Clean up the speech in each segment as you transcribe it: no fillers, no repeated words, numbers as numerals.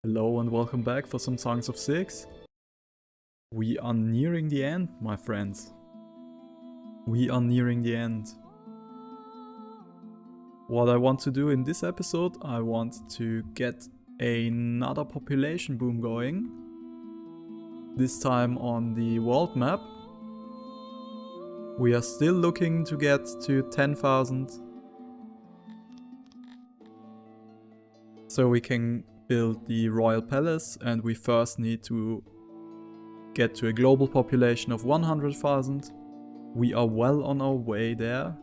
Hello and welcome back for some Songs of Six. We are nearing the end, my friends. We are nearing the end. What I want to do in this episode, I want to get another population boom going. This time on the world map. We are still looking to get to 10,000. So we can build the royal palace, and we first need to get to a global population of 100,000. We are well on our way there.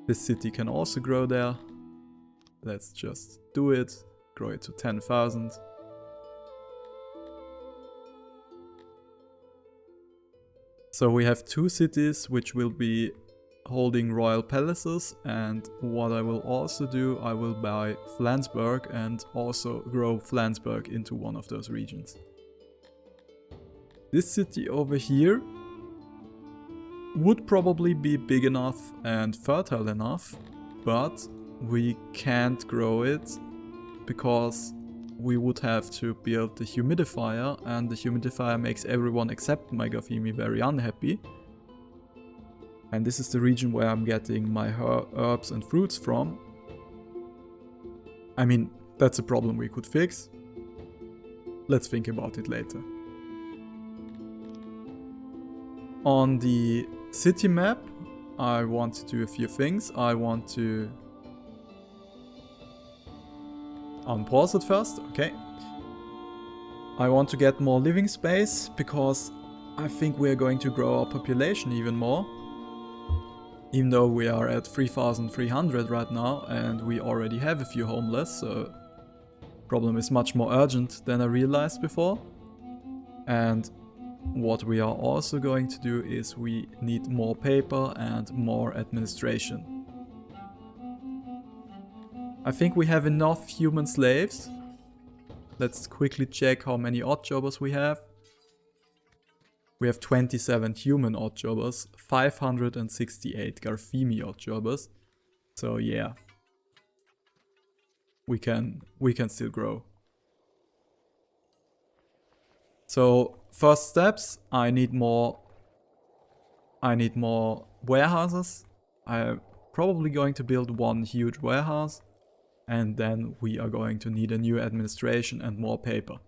This city can also grow there. Let's just do it. Grow it to 10,000. So we have two cities which will be holding royal palaces, and what I will also do, I will buy Flansburg and also grow Flansburg into one of those regions. This city over here would probably be big enough and fertile enough, but we can't grow it because we would have to build the humidifier, and the humidifier makes everyone except my Gafimi very unhappy. And this is the region where I'm getting my herbs and fruits from. I mean, that's a problem we could fix. Let's think about it later. On the city map, I want to do a few things. I want to unpause it first, okay. I want to get more living space because I think we are going to grow our population even more. Even though we are at 3,300 right now and we already have a few homeless, so the problem is much more urgent than I realized before. And what we are also going to do is we need more paper and more administration. I think we have enough human slaves. Let's quickly check how many oddjobbers we have. We have 27 human oddjobbers, 568 Garfimi oddjobbers. So yeah, we can still grow. So first steps, I need more warehouses. I'm probably going to build one huge warehouse, and then we are going to need a new administration and more paper.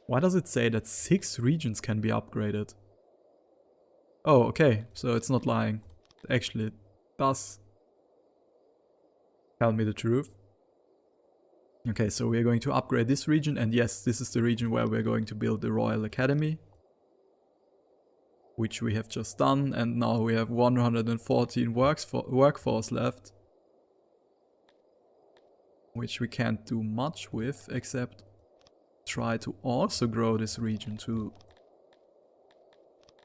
Why does it say that 6 regions can be upgraded? Oh, okay, so it's not lying. Actually, it does tell me the truth. Okay, so we're going to upgrade this region, and yes, this is the region where we're going to build the Royal Academy. Which we have just done, and now we have 114 workforce left. Which we can't do much with, except try to also grow this region to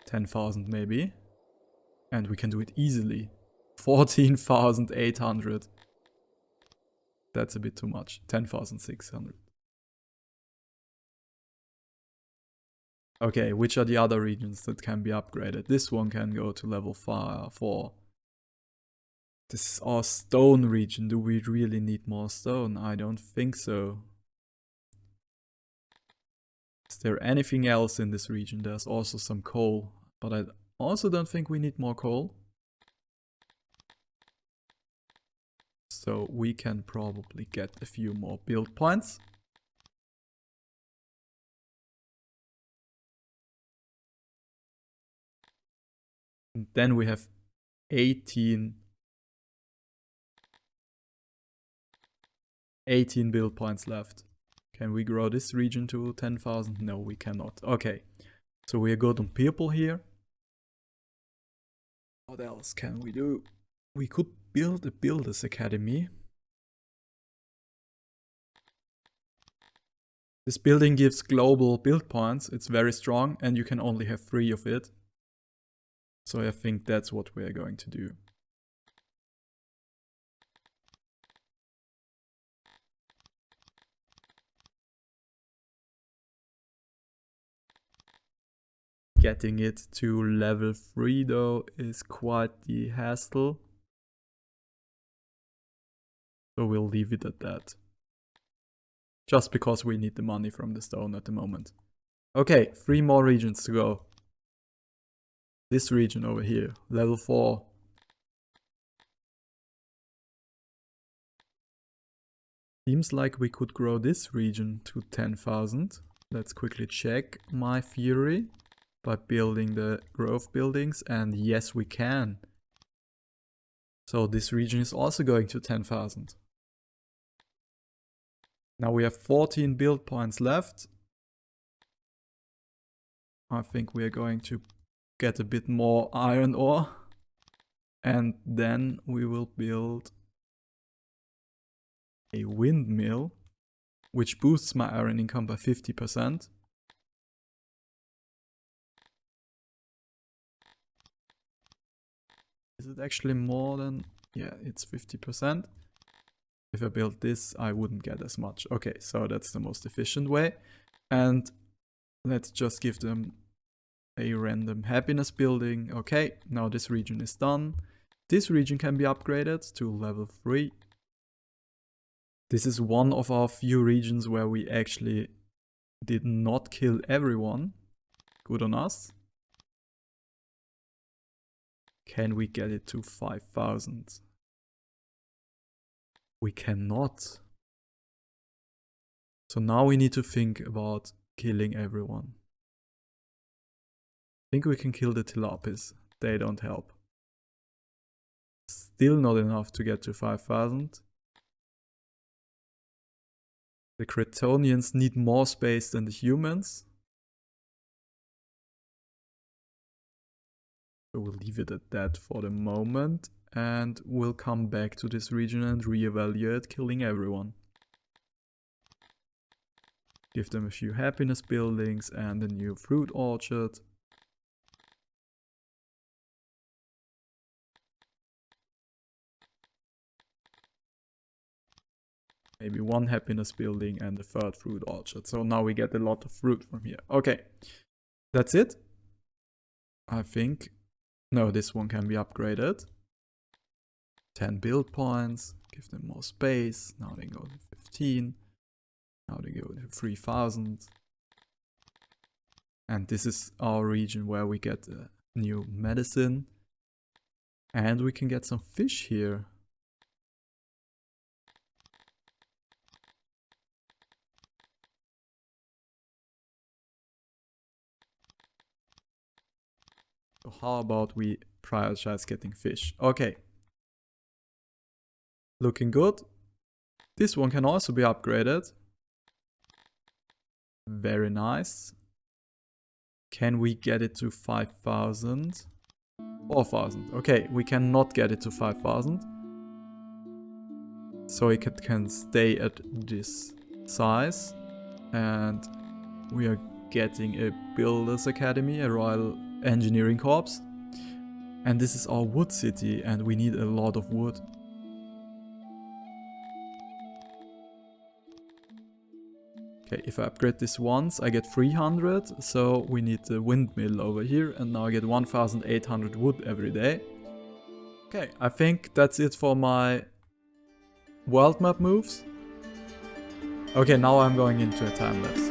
10,000 maybe. And we can do it easily. 14,800. That's a bit too much. 10,600. Okay, which are the other regions that can be upgraded? This one can go to level 4. This is our stone region. Do we really need more stone? I don't think so. Is there anything else in this region? There's also some coal, but I also don't think we need more coal. So we can probably get a few more build points. And then we have 18 build points left. Can we grow this region to 10,000? No, we cannot. Okay, so we are good on people here. What else can we do? We could build a builders academy. This building gives global build points. It's very strong, and you can only have 3 of it. So I think that's what we are going to do. Getting it to level 3 though is quite the hassle. So we'll leave it at that. just because we need the money from the stone at the moment. Okay, 3 more regions to go. This region over here, level 4. Seems like we could grow this region to 10,000. Let's quickly check my theory by building the growth buildings, and yes, we can. So this region is also going to 10,000. Now we have 14 build points left. I think we are going to get a bit more iron ore, and then we will build a windmill, which boosts my iron income by 50%. Is it actually more than... yeah, it's 50%. If I build this, I wouldn't get as much. Okay, so that's the most efficient way. And let's just give them a random happiness building. Okay, now this region is done. This region can be upgraded to level 3. This is one of our few regions where we actually did not kill everyone. Good on us. Can we get it to 5,000? We cannot. So now we need to think about killing everyone. I think we can kill the Timelapse. They don't help. Still not enough to get to 5,000. The Cretonians need more space than the humans. So we'll leave it at that for the moment. And we'll come back to this region and reevaluate killing everyone. Give them a few happiness buildings and a new fruit orchard. Maybe 1 happiness building and a 3rd fruit orchard. So now we get a lot of fruit from here. Okay, that's it. I think. No, this one can be upgraded. 10 build points. Give them more space. Now they go to 15. Now they go to 3,000. And this is our region where we get a new medicine. And we can get some fish here. So how about we prioritize getting fish? Okay. Looking good. This one can also be upgraded. Very nice. Can we get it to 5,000? 4,000. Okay, we cannot get it to 5,000. So it can stay at this size. And we are getting a Builders Academy, a Royal Engineering Corps. And this is our wood city, and we need a lot of wood. Okay, if I upgrade this once, I get 300, so we need the windmill over here, and now I get 1,800 wood every day. Okay, I think that's it for my world map moves. Okay, now I'm going into a time lapse.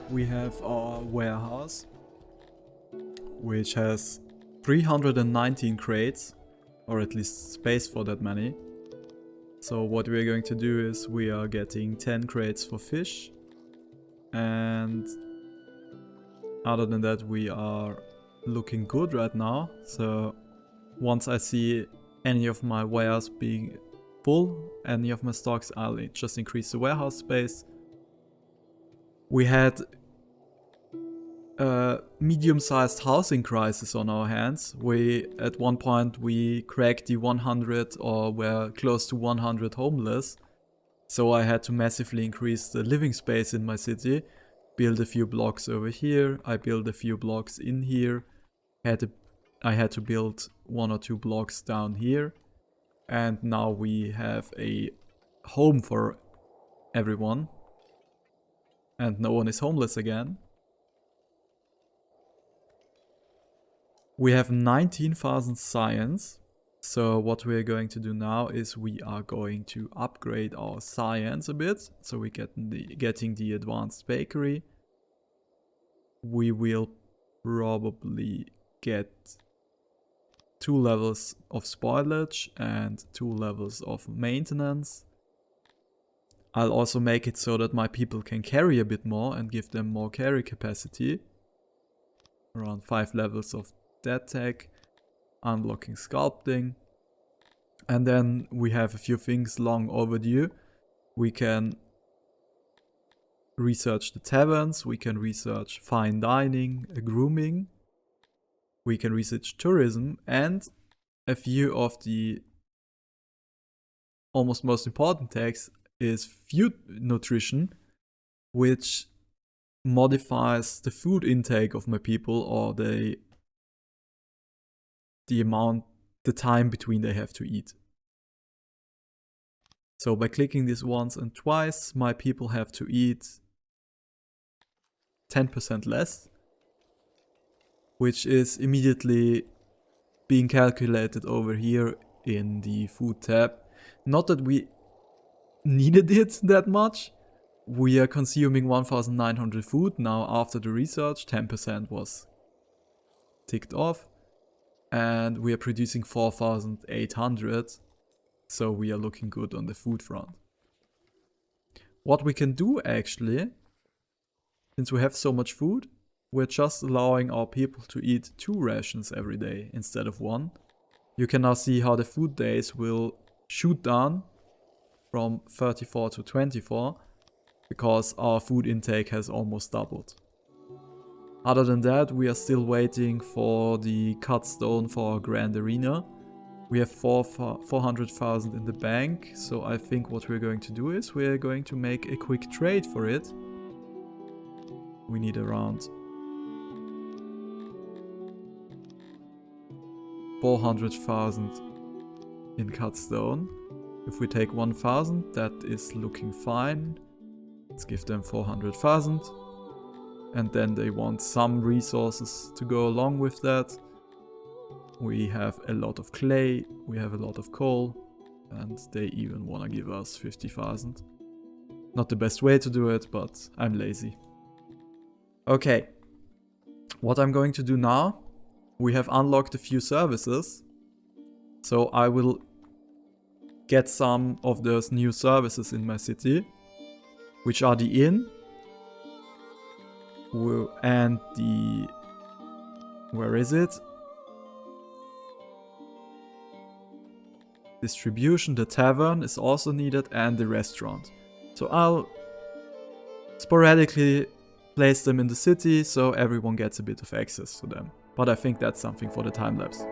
we have our warehouse, which has 319 crates, or at least space for that many. So what we're going to do is we are getting 10 crates for fish, and other than that we are looking good right now. So once I see any of my wares being full, any of my stocks, I'll just increase the warehouse space. We had a medium-sized housing crisis on our hands. At one point we cracked the 100 or were close to 100 homeless. So I had to massively increase the living space in my city. Build a few blocks over here. I built a few blocks in here. I had to build 1 or 2 blocks down here. And now we have a home for everyone. And no one is homeless again. We have 19,000 science. So what we're going to do now is we are going to upgrade our science a bit. So we getting the advanced bakery. We will probably get 2 levels of spoilage and 2 levels of maintenance. I'll also make it so that my people can carry a bit more and give them more carry capacity. Around 5 levels of that tech. Unlocking sculpting. And then we have a few things long overdue. We can research the taverns, we can research fine dining, grooming. We can research tourism, and a few of the almost most important tags is food nutrition, which modifies the food intake of my people, or the time between they have to eat. So by clicking this once and twice, my people have to eat 10% less, which is immediately being calculated over here in the food tab. Not that we needed it that much. We are consuming 1,900 food now after the research. 10% was ticked off. And we are producing 4,800. So we are looking good on the food front. What we can do actually, since we have so much food, we're just allowing our people to eat 2 rations every day instead of 1. You can now see how the food days will shoot down from 34 to 24 because our food intake has almost doubled. Other than that, we are still waiting for the cut stone for our grand arena. We have 400,000 in the bank, so I think what we're going to do is we're going to make a quick trade for it. We need around 400,000 in cut stone. If we take 1,000, that is looking fine. Let's give them 400,000. And then they want some resources to go along with that. We have a lot of clay, we have a lot of coal, and they even want to give us 50,000. Not the best way to do it, but I'm lazy. Okay, what I'm going to do now, we have unlocked a few services. So I will get some of those new services in my city, which are the inn and the... where is it? Distribution. The tavern is also needed, and the restaurant. So I'll sporadically place them in the city so everyone gets a bit of access to them. But I think that's something for the time lapse.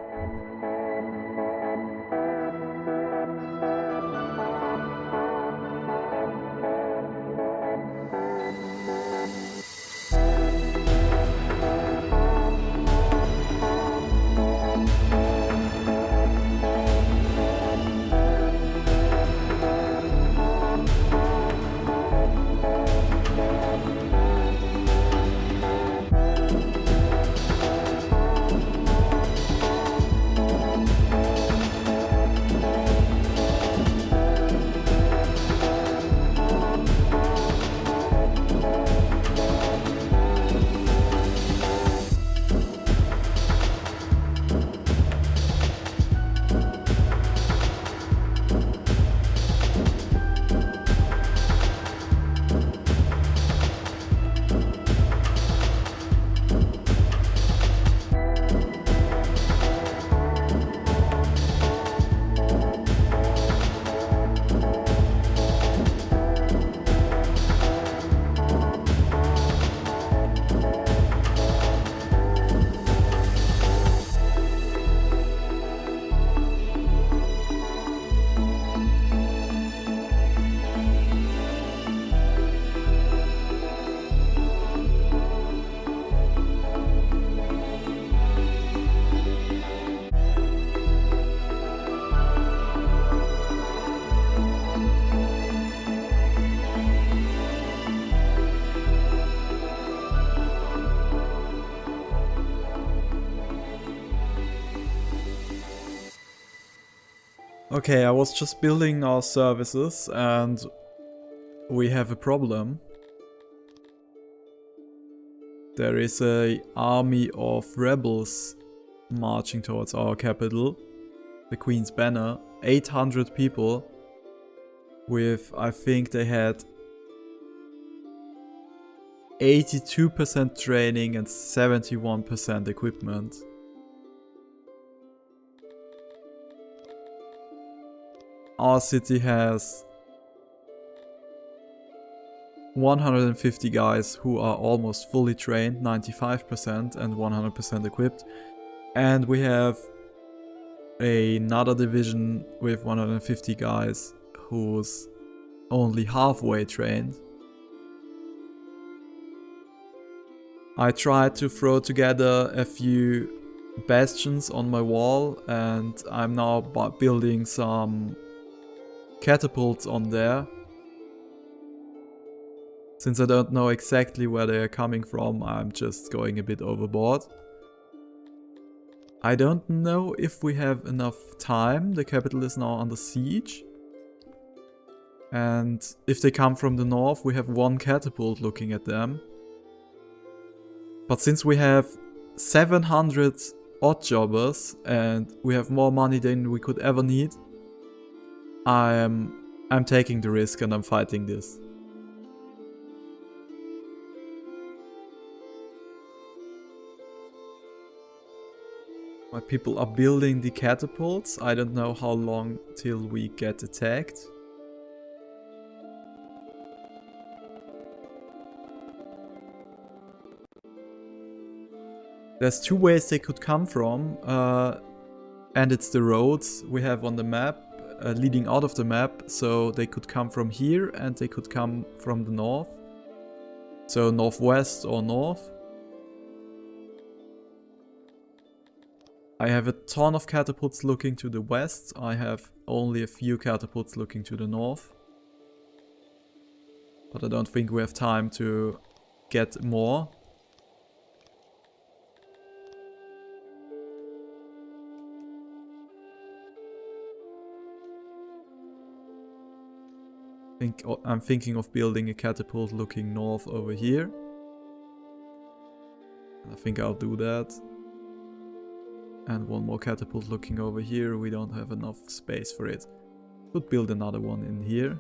Okay, I was just building our services and we have a problem. There is a army of rebels marching towards our capital, the Queen's Banner. 800 people with, I think they had 82% training and 71% equipment. Our city has 150 guys who are almost fully trained, 95% and 100% equipped. And we have another division with 150 guys who's only halfway trained. I tried to throw together a few bastions on my wall and I'm now building some catapults on there. Since I don't know exactly where they are coming from, I'm just going a bit overboard. I don't know if we have enough time. The capital is now under siege. And if they come from the north, we have one catapult looking at them. But since we have 700 odd jobbers and we have more money than we could ever need, I'm taking the risk and I'm fighting this. My people are building the catapults. I don't know how long till we get attacked. There's two ways they could come from, and it's the roads we have on the map, leading out of the map, so they could come from here and they could come from the north. So northwest or north. I have a ton of catapults looking to the west. I have only a few catapults looking to the north. But I don't think we have time to get more. I'm thinking of building a catapult looking north over here. I think I'll do that. And one more catapult looking over here. We don't have enough space for it. Could build another one in here.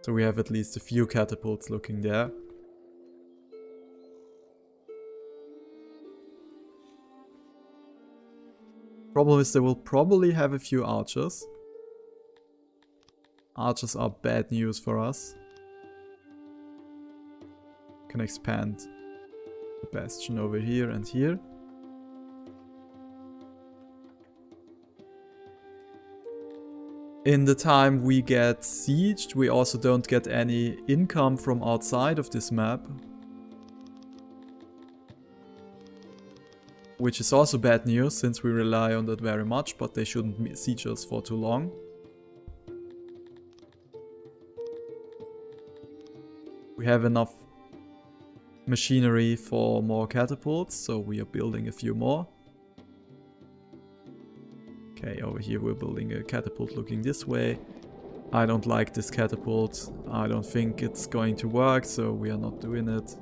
So we have at least a few catapults looking there. Problem is they will probably have a few archers. Archers are bad news for us. Can expand the bastion over here and here. In the time we get sieged, we also don't get any income from outside of this map. Which is also bad news, since we rely on that very much, but they shouldn't siege us for too long. We have enough machinery for more catapults, so we are building a few more. Okay, over here we're building a catapult looking this way. I don't like this catapult. I don't think it's going to work, so we are not doing it.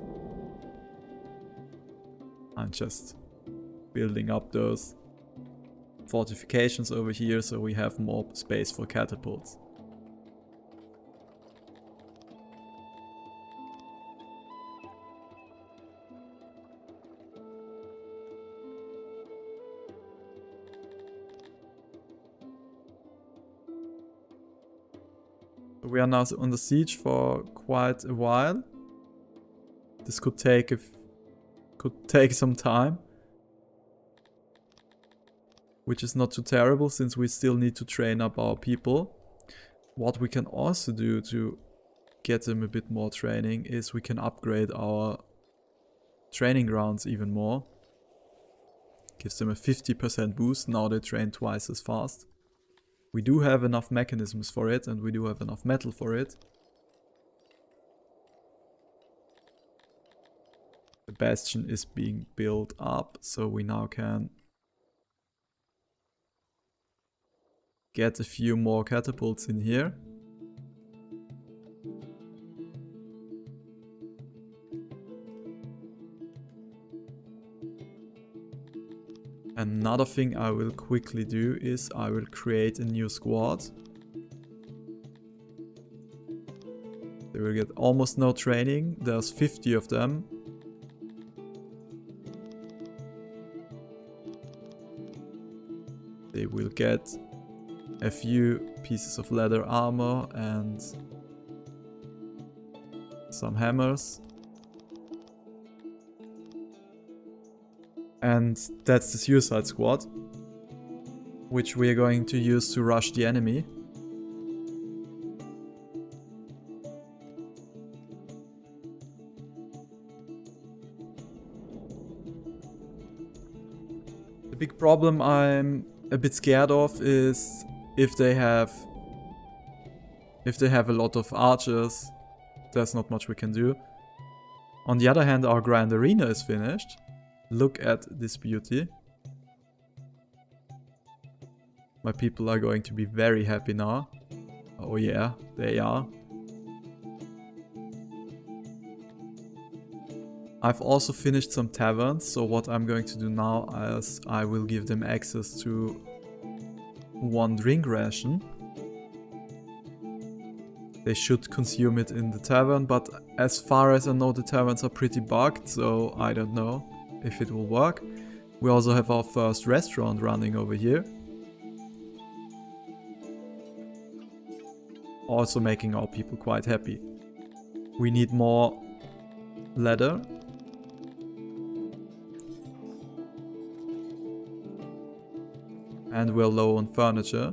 I'm just building up those fortifications over here so we have more space for catapults. We are now under siege for quite a while. This could take some time, which is not too terrible since we still need to train up our people. What we can also do to get them a bit more training is we can upgrade our training grounds even more. Gives them a 50% boost, now they train twice as fast. We do have enough mechanisms for it and we do have enough metal for it. The bastion is being built up, so we now can get a few more catapults in here. Another thing I will quickly do is I will create a new squad. They will get almost no training. There's 50 of them. They will get a few pieces of leather armor and some hammers. And that's the suicide squad, which we are going to use to rush the enemy. The big problem I'm a bit scared of is if they have a lot of archers, there's not much we can do. On the other hand, our grand arena is finished. Look at this beauty. My people are going to be very happy now. Oh yeah, they are. I've also finished some taverns, so what I'm going to do now is I will give them access to one drink ration. They should consume it in the tavern, but as far as I know the taverns are pretty bugged, so I don't know if it will work. We also have our first restaurant running over here. Also making our people quite happy. We need more leather. And we're low on furniture.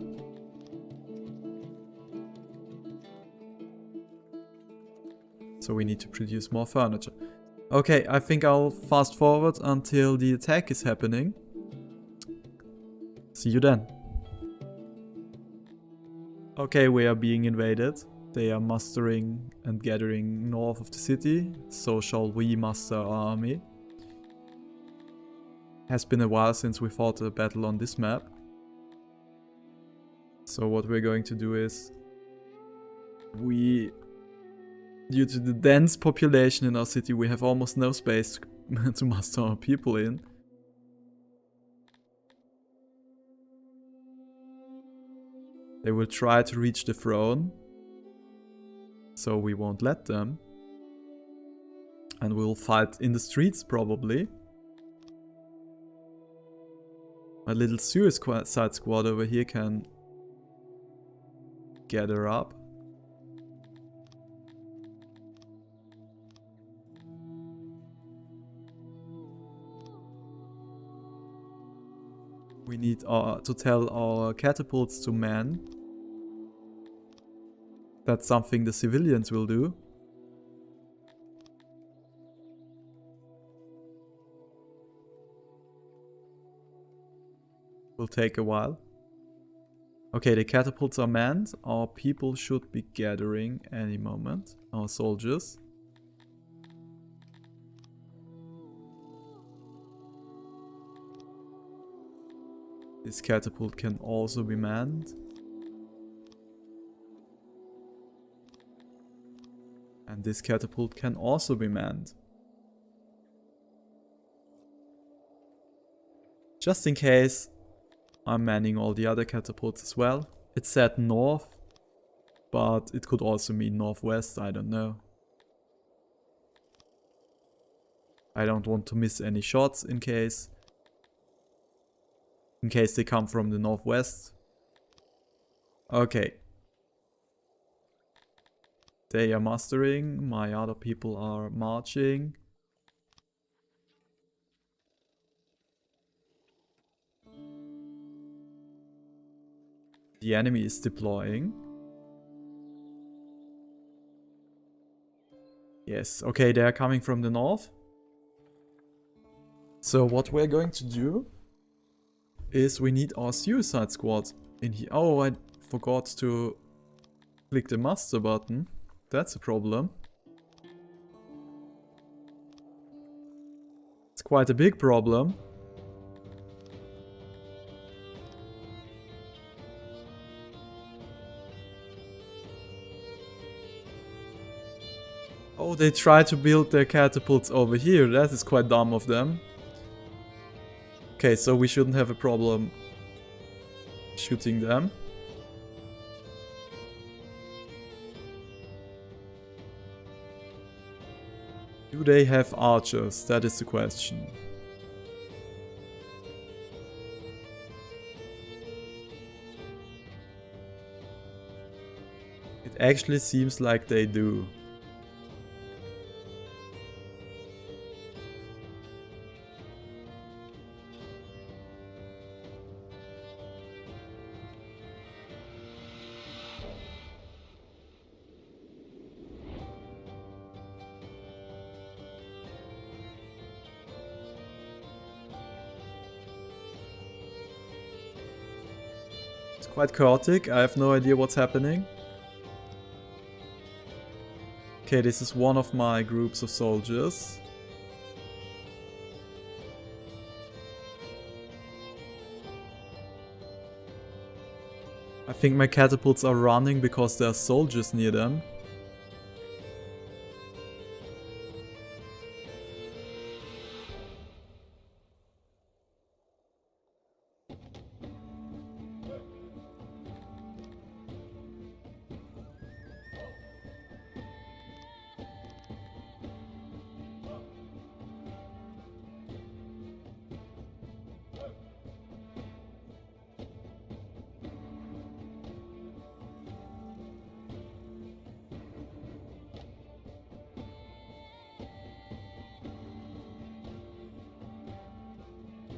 So we need to produce more furniture. Okay, I think I'll fast forward until the attack is happening. See you then. Okay, we are being invaded. They are mustering and gathering north of the city. So shall we muster our army. Has been a while since we fought a battle on this map. So what we're going to do is due to the dense population in our city, we have almost no space to muster our people in. They will try to reach the throne, so we won't let them. And we'll fight in the streets probably. My little suicide squad over here can gather up. We need to tell our catapults to man. That's something the civilians will do. Will take a while. Okay, the catapults are manned. Our people should be gathering any moment. Our soldiers. This catapult can also be manned. And this catapult can also be manned. Just in case, I'm manning all the other catapults as well. It said north, but it could also mean northwest, I don't know. I don't want to miss any shots in case they come from the northwest. Okay. They are mustering, my other people are marching. The enemy is deploying. Yes, okay, they are coming from the north. So what we're going to do is we need our suicide squad in here. Oh, I forgot to click the muster button. That's a problem. It's quite a big problem. Oh, they try to build their catapults over here. That is quite dumb of them. Okay, so we shouldn't have a problem shooting them. Do they have archers? That is the question. It actually seems like they do. It's quite chaotic. I have no idea what's happening. Okay, this is one of my groups of soldiers. I think my catapults are running because there are soldiers near them.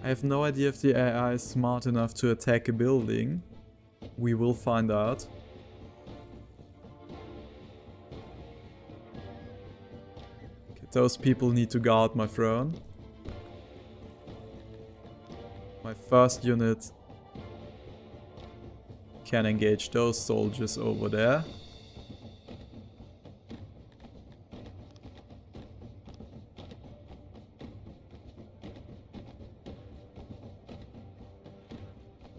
I have no idea if the AI is smart enough to attack a building. We will find out. Okay, those people need to guard my throne. My first unit can engage those soldiers over there.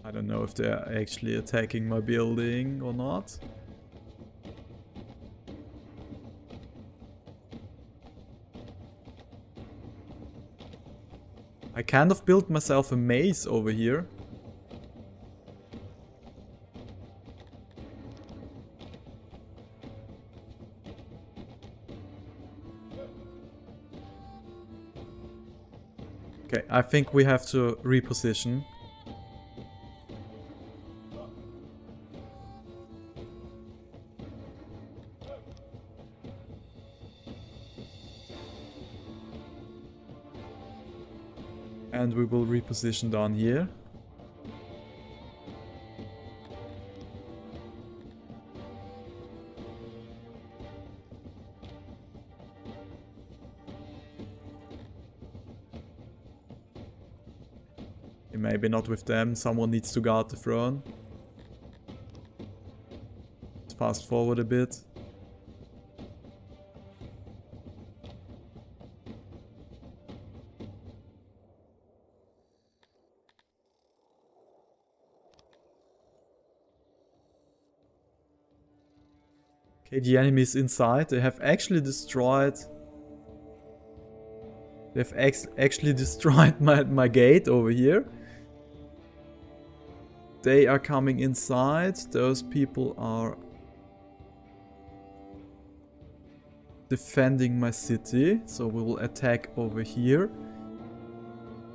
I don't know if they're actually attacking my building or not. I kind of built myself a maze over here. Okay, I think we have to reposition. And we will reposition down here. Okay, maybe not with them, someone needs to guard the throne. Let's fast forward a bit. Okay, the enemy is inside. They have actually destroyed... They've actually destroyed my gate over here. They are coming inside. Those people are defending my city. So we will attack over here.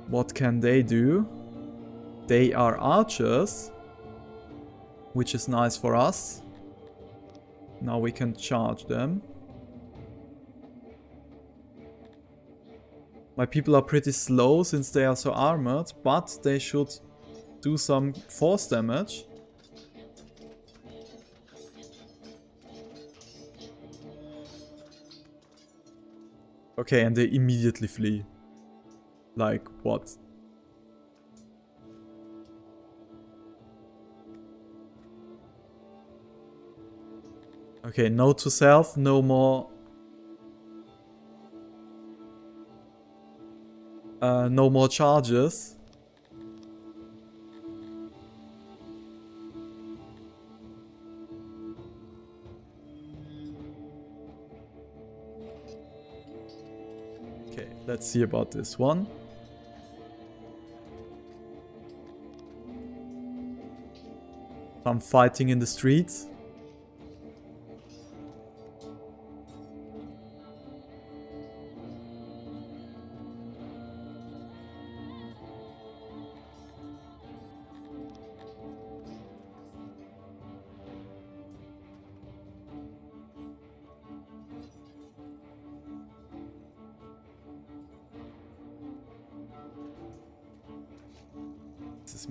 What can they do? They are archers, which is nice for us. Now we can charge them. My people are pretty slow since they are so armored, but they should do some force damage. Okay, and they immediately flee. Like, what? Okay, note to self, no more... no more charges. Okay, let's see about this one. Some fighting in the streets. This is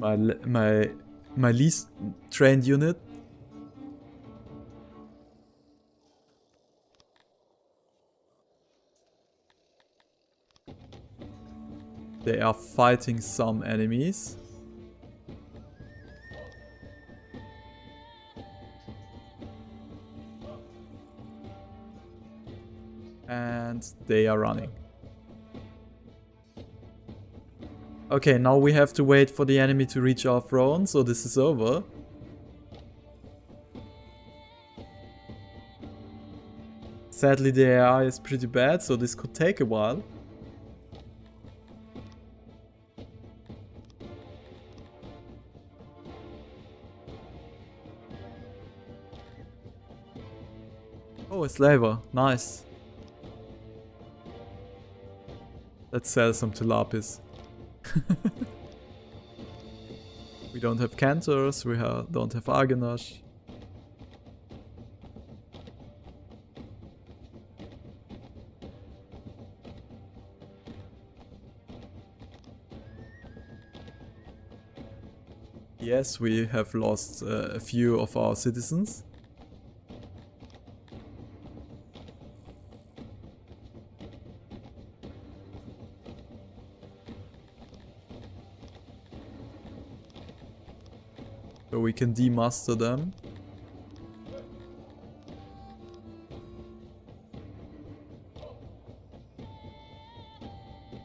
my least trained unit. They are fighting some enemies. And they are running. Okay, now we have to wait for the enemy to reach our throne, so this is over. Sadly, the AI is pretty bad, so this could take a while. Oh, a slaver. Nice. Let's sell some Timelapse. We don't have Cantors, we don't have Argonash. Yes, we have lost a few of our citizens. So we can demaster them.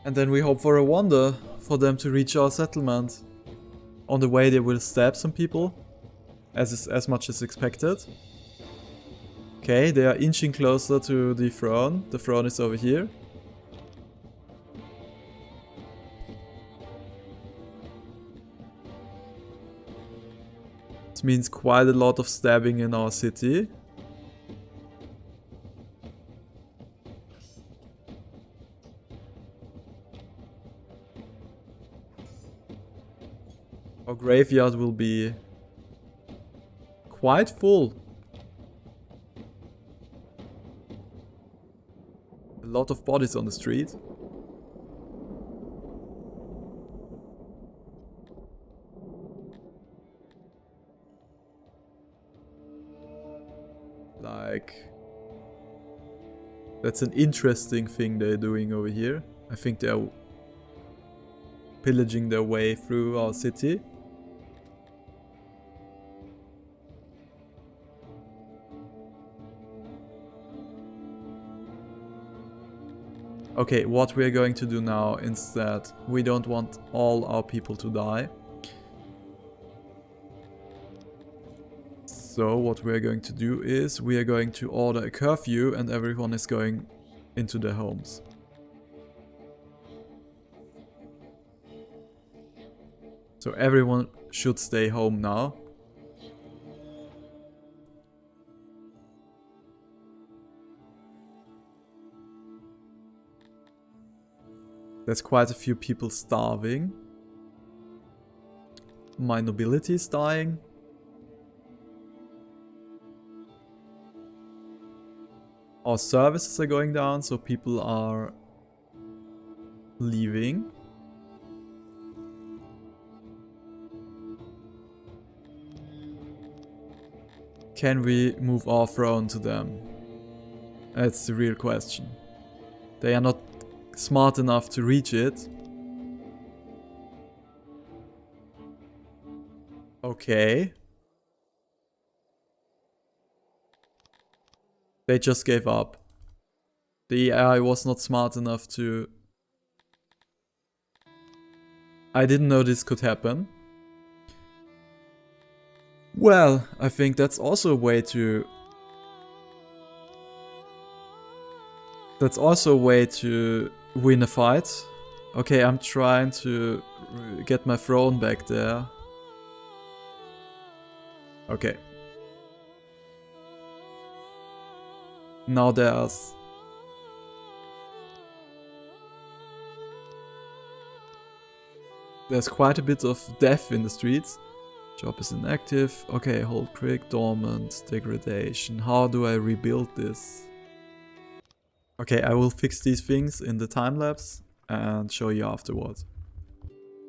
And then we hope for a wonder for them to reach our settlement. On the way they will stab some people, as much as expected. Okay, they are inching closer to the throne. The throne is over here. This means quite a lot of stabbing in our city. Our graveyard will be quite full. A lot of bodies on the street. Like, that's an interesting thing they're doing over here. I think they're pillaging their way through our city. Okay, what we're going to do now instead, we don't want all our people to die. So what we're going to do is we are going to order a curfew and everyone is going into their homes. So everyone should stay home now. There's quite a few people starving. My nobility is dying. Our services are going down, so people are leaving. Can we move our throne to them? That's the real question. They are not smart enough to reach it. Okay. They just gave up. The AI was not smart enough to... I didn't know this could happen. Well, I think that's also a way to That's also a way to win a fight. Okay, I'm trying to get my throne back there. Okay. Now there's quite a bit of death in the streets. Job is inactive. Okay, hold quick, dormant, degradation. How do I rebuild this? Okay, I will fix these things in the time lapse and show you afterwards.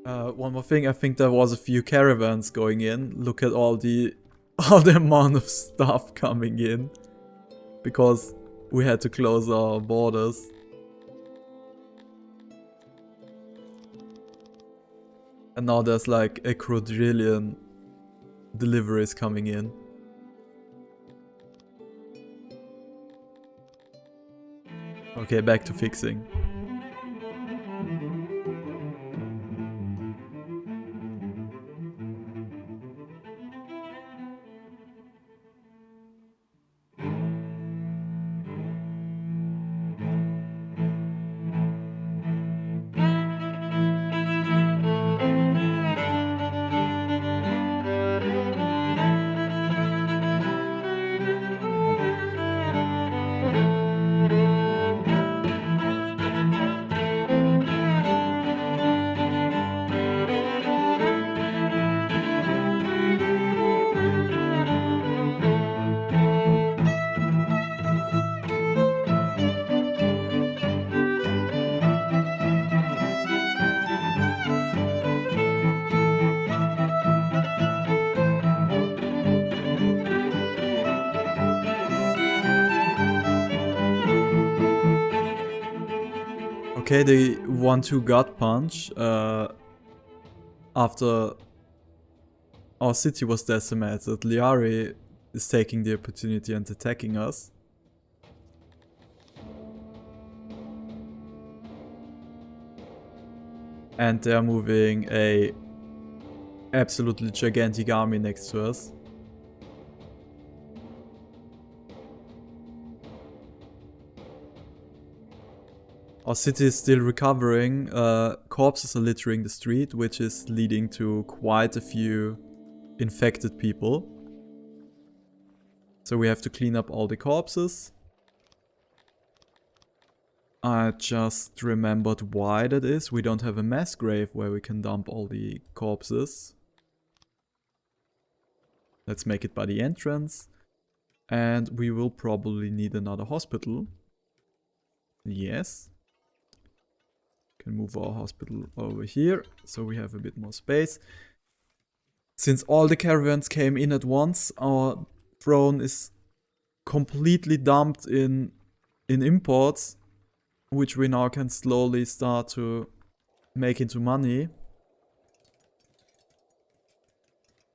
One more thing, I think there was a few caravans going in. Look at all the amount of stuff coming in. Because we had to close our borders. And now there's like a quadrillion deliveries coming in. Okay, back to fixing. Okay, the 1-2 gut punch after our city was decimated. Liari is taking the opportunity and attacking us. And they're moving a absolutely gigantic army next to us. Our city is still recovering. Corpses are littering the street, which is leading to quite a few infected people. So we have to clean up all the corpses. I just remembered why that is. We don't have a mass grave where we can dump all the corpses. Let's make it by the entrance. And we will probably need another hospital. Yes. Can move our hospital over here, so we have a bit more space. Since all the caravans came in at once, our throne is completely dumped in imports, which we now can slowly start to make into money.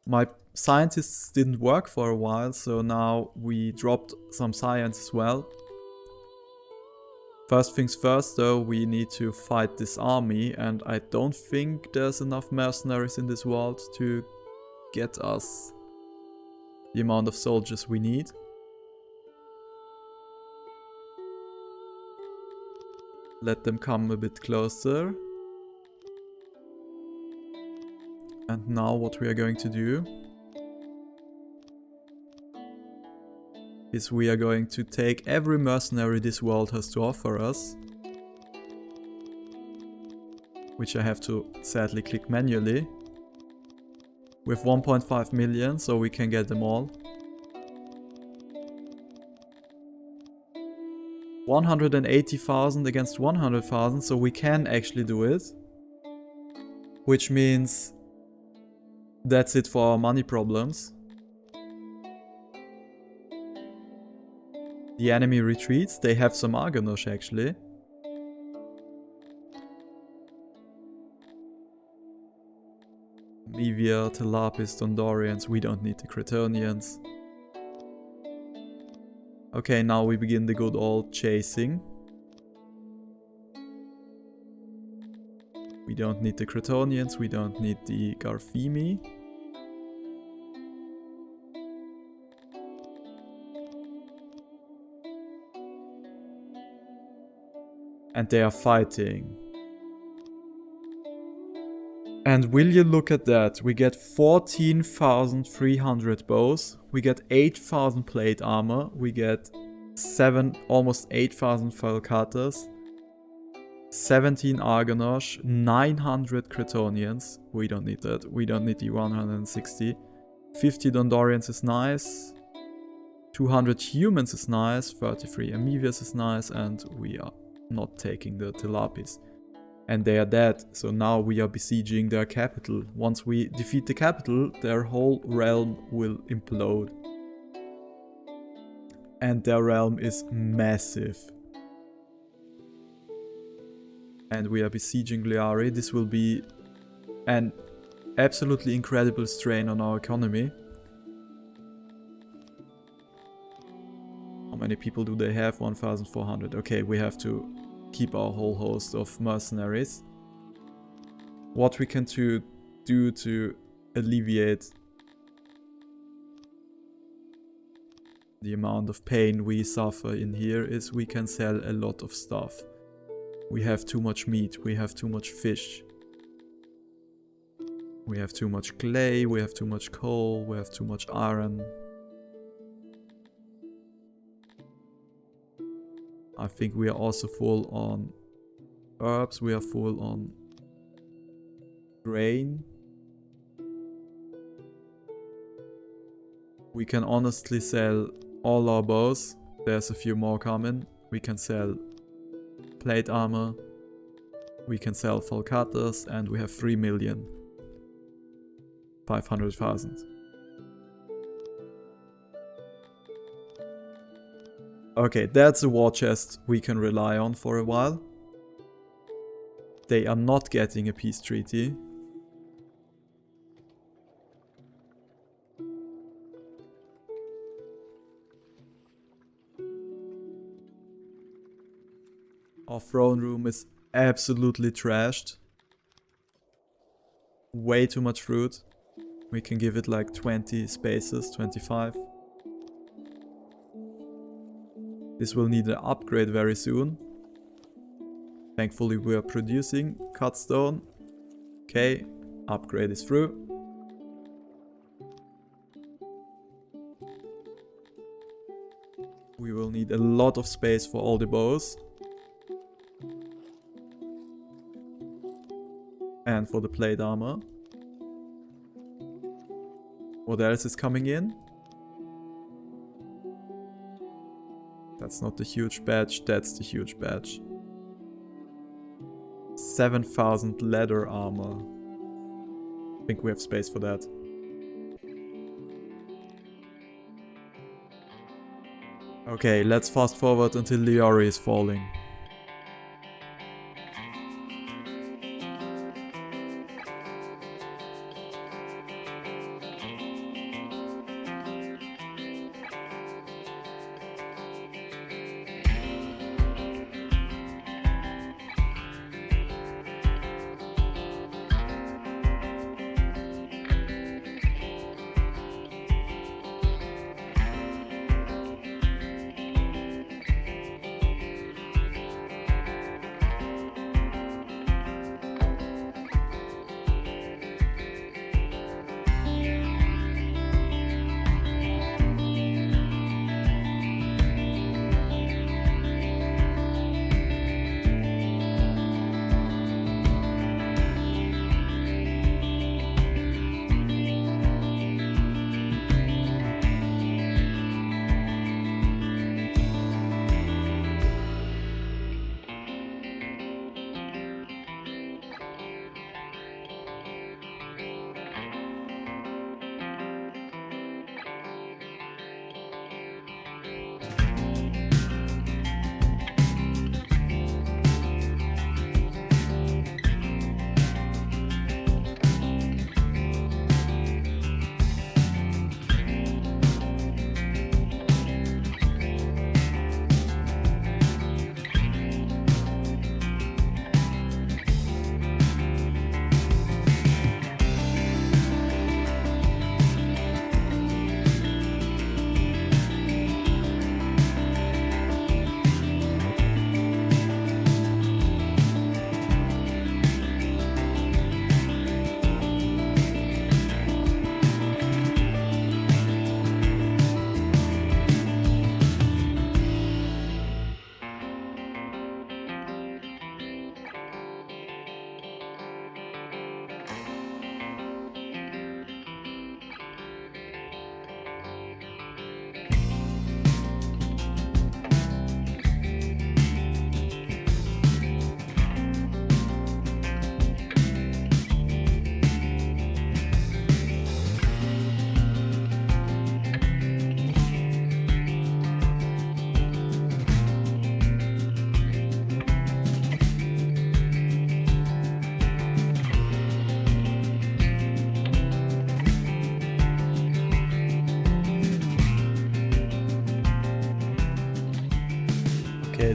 My scientists didn't work for a while, so now we dropped some science as well. First things first though, we need to fight this army, and I don't think there's enough mercenaries in this world to get us the amount of soldiers we need. Let them come a bit closer. And now what we are going to do is we are going to take every mercenary this world has to offer us, which I have to sadly click manually. We have 1.5 million, so we can get them all. 180,000 against 100,000, so we can actually do it. Which means that's it for our money problems. The enemy retreats. They have some Argonosh actually. Mevia, Telapis, Dondorians. We don't need the Cretonians. Okay, now we begin the good old chasing. We don't need the Cretonians. We don't need the Garfimi. And they are fighting. And will you look at that? We get 14,300 bows. We get 8,000 plate armor. We get almost 8,000 Vultures. 17 Argonosh. 900 Cretonians. We don't need that. We don't need the 160. 50 Dondorians is nice. 200 humans is nice. 33 Amoebius is nice. And we are not taking the Timelapse. And they are dead, so now we are besieging their capital. Once we defeat the capital, their whole realm will implode. And their realm is massive. And we are besieging Liari. This will be an absolutely incredible strain on our economy. How many people do they have? 1,400. Okay, we have to keep our whole host of mercenaries. What we can do to alleviate the amount of pain we suffer in here is we can sell a lot of stuff. We have too much meat, we have too much fish. We have too much clay, we have too much coal, we have too much iron. I think we are also full on herbs, we are full on grain. We can honestly sell all our bows. There's a few more coming. We can sell plate armor. We can sell Vultures, and we have 3,500,000. Okay, that's a war chest we can rely on for a while. They are not getting a peace treaty. Our throne room is absolutely trashed. Way too much fruit. We can give it like 20 spaces, 25. This will need an upgrade very soon. Thankfully we are producing cut stone. Okay, upgrade is through. We will need a lot of space for all the bows. And for the plate armor. What else is coming in? That's not the huge badge, that's the huge badge. 7,000 leather armor. I think we have space for that. Okay, let's fast forward until Liari is falling.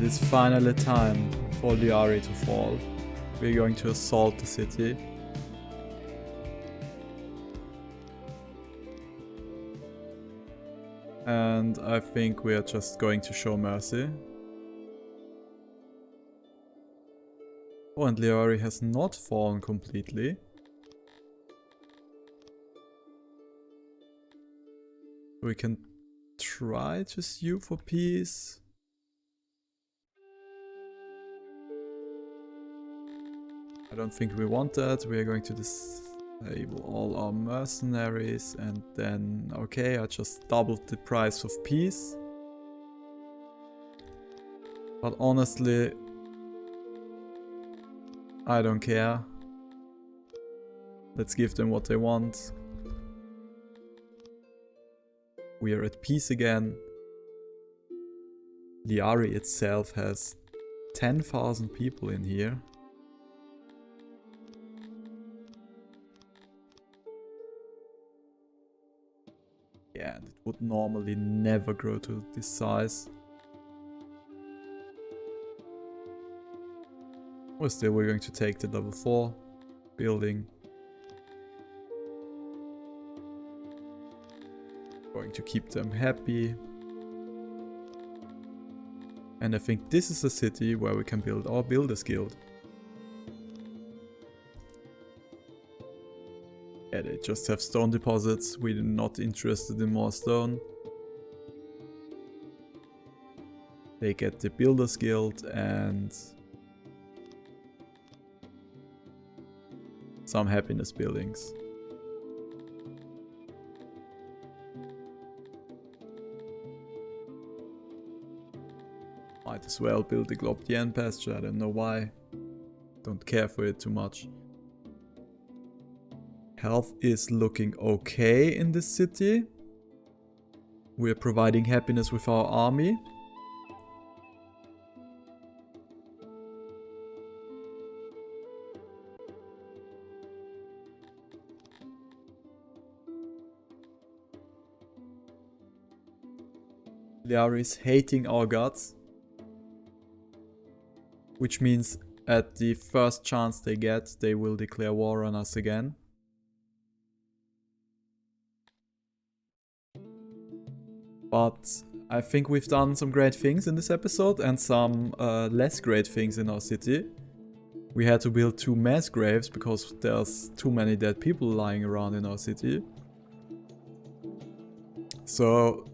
is finally time for Liari to fall. We're going to assault the city. And I think we are just going to show mercy. Oh, and Liari has not fallen completely. We can try to sue for peace. I don't think we want that. We are going to disable all our mercenaries and then, okay, I just doubled the price of peace. But honestly, I don't care. Let's give them what they want. We are at peace again. Liari itself has 10,000 people in here. Yeah, and it would normally never grow to this size. Well, still, we're going to take the level 4 building. Going to keep them happy. And I think this is a city where we can build our Builders Guild. Yeah, they just have stone deposits. We're not interested in more stone. They get the Builders Guild and some happiness buildings. Might as well build the Globdien pasture, I don't know why. Don't care for it too much. Health is looking okay in this city. We are providing happiness with our army. Liari is hating our gods. Which means at the first chance they get, they will declare war on us again. But I think we've done some great things in this episode and some less great things in our city. We had to build 2 mass graves because there's too many dead people lying around in our city. So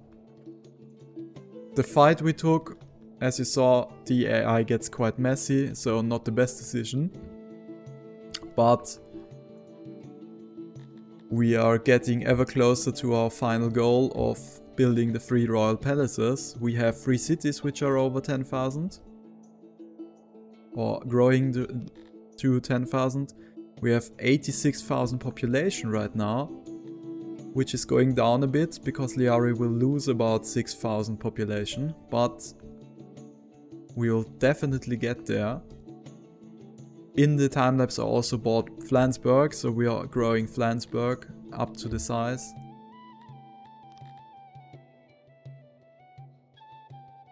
the fight we took, as you saw, the AI gets quite messy, so not the best decision. But we are getting ever closer to our final goal of building the 3 royal palaces. We have 3 cities which are over 10,000. Or growing to 10,000. We have 86,000 population right now. Which is going down a bit because Liari will lose about 6,000 population. But we will definitely get there. In the timelapse I also bought Flansburg, so we are growing Flansburg up to the size.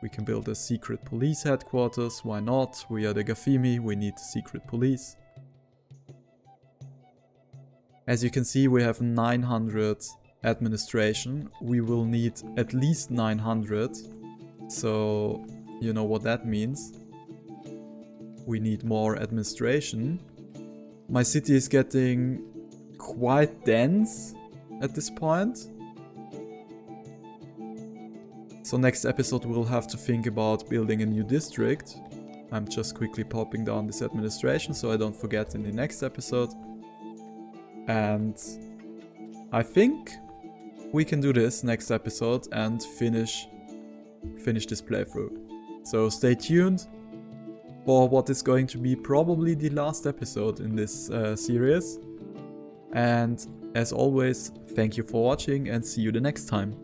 We can build a secret police headquarters, why not? We are the Gafimi, we need the secret police. As you can see, we have 900 administration. We will need at least 900, so you know what that means. We need more administration. My city is getting quite dense at this point. So next episode we'll have to think about building a new district. I'm just quickly popping down this administration so I don't forget in the next episode. And I think we can do this next episode and finish this playthrough. So stay tuned for what is going to be probably the last episode in this series. And as always, thank you for watching and see you the next time.